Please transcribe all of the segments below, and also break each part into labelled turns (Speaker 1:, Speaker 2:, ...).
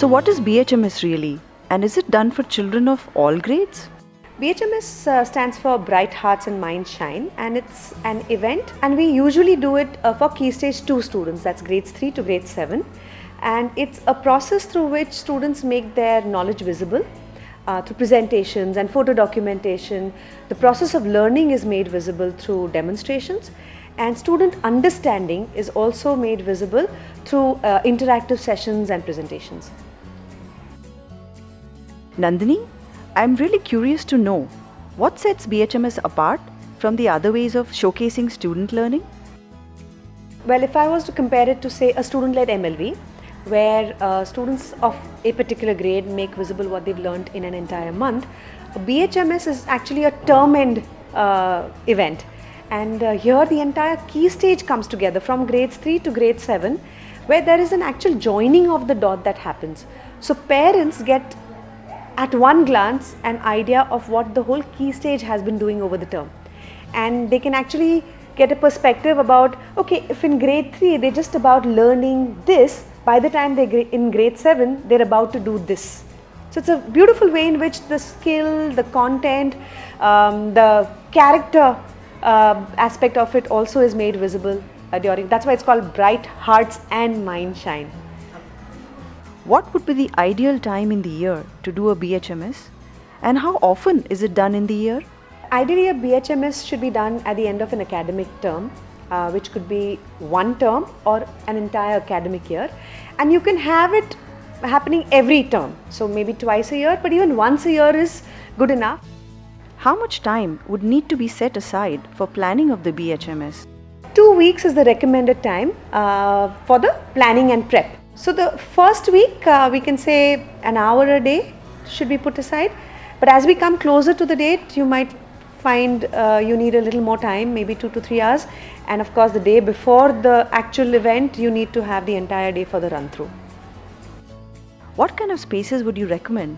Speaker 1: So what is BHMS really? And is it done for children of all grades?
Speaker 2: BHMS stands for Bright Hearts and Minds Shine, and it's an event, and we usually do it for Key Stage 2 students, that's grades 3 to grade 7, and it's a process through which students make their knowledge visible through presentations and photo documentation. The process of learning is made visible through demonstrations, and student understanding is also made visible through interactive sessions and presentations.
Speaker 1: Nandini, I'm really curious to know what sets BHMS apart from the other ways of showcasing student learning?
Speaker 2: Well, if I was to compare it to, say, a student-led MLV, where students of a particular grade make visible what they've learned in an entire month, BHMS is actually a term-end event. And here the entire key stage comes together from grades 3 to grade 7, where there is an actual joining of the dot that happens. So parents get at one glance an idea of what the whole key stage has been doing over the term, and they can actually get a perspective about, okay, if in grade 3 they're just about learning this, by the time they're in grade 7 they're about to do this. So it's a beautiful way in which the skill, the content, the character aspect of it also is made visible during. That's why it's called Bright Hearts and Mind Shine.
Speaker 1: What would be the ideal time in the year to do a BHMS, and how often is it done in the year?
Speaker 2: Ideally, a BHMS should be done at the end of an academic term, which could be one term or an entire academic year, and you can have it happening every term, so maybe twice a year, but even once a year is good enough.
Speaker 1: How much time would need to be set aside for planning of the BHMS?
Speaker 2: 2 weeks is the recommended time for the planning and prep. So the first week, we can say an hour a day should be put aside, but as we come closer to the date, you might find you need a little more time, maybe 2 to 3 hours, and of course the day before the actual event, you need to have the entire day for the run through.
Speaker 1: What kind of spaces would you recommend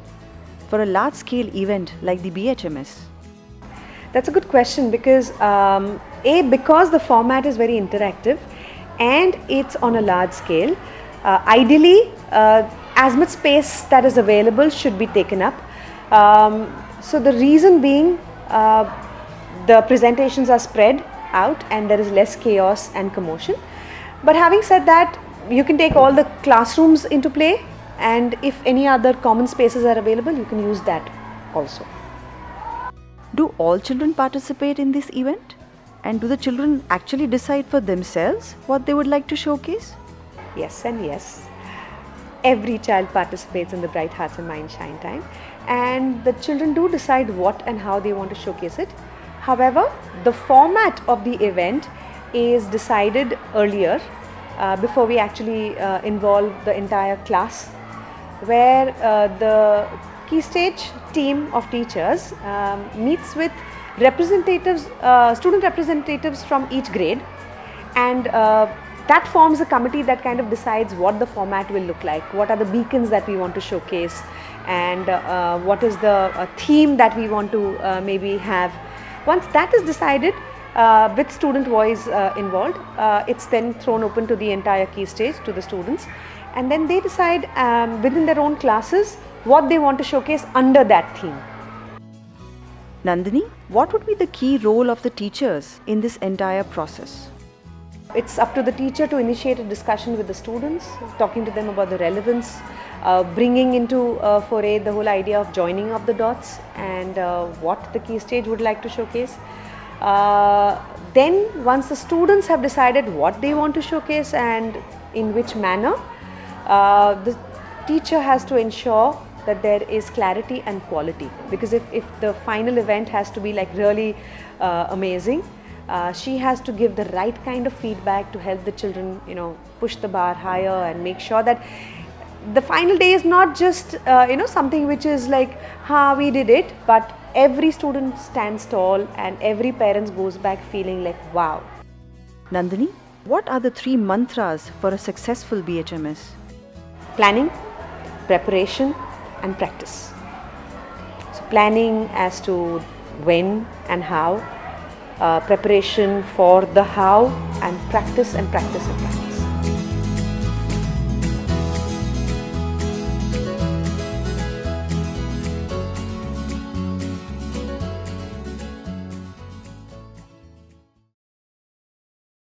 Speaker 1: for a large scale event like the BHMS?
Speaker 2: That's a good question, because because the format is very interactive and it's on a large scale, ideally as much space that is available should be taken up. So the reason being, the presentations are spread out and there is less chaos and commotion. But having said that, you can take all the classrooms into play, and if any other common spaces are available, you can use that also.
Speaker 1: Do all children participate in this event? And do the children actually decide for themselves what they would like to showcase?
Speaker 2: Yes and yes. Every child participates in the Bright Hearts and Mind Shine time, and the children do decide what and how they want to showcase it. However, the format of the event is decided earlier before we actually involve the entire class, where the Key Stage team of teachers meets with representatives, student representatives from each grade, and that forms a committee that kind of decides what the format will look like, what are the beacons that we want to showcase, and what is the theme that we want to maybe have. Once that is decided, with student voice involved, it's then thrown open to the entire Key Stage, to the students, and then they decide within their own classes what they want to showcase under that theme.
Speaker 1: Nandini, what would be the key role of the teachers in this entire process?
Speaker 2: It's up to the teacher to initiate a discussion with the students, talking to them about the relevance, bringing into foray the whole idea of joining of the dots and what the Key Stage would like to showcase. Then once the students have decided what they want to showcase and in which manner, the teacher has to ensure that there is clarity and quality, because if the final event has to be like really amazing, she has to give the right kind of feedback to help the children, push the bar higher and make sure that the final day is not just something which is like, we did it, but every student stands tall and every parent goes back feeling like, wow.
Speaker 1: Nandini, what are the 3 mantras for a successful BHMS?
Speaker 2: Planning, preparation and practice. So planning as to when and how, preparation for the how, and practice and practice and practice.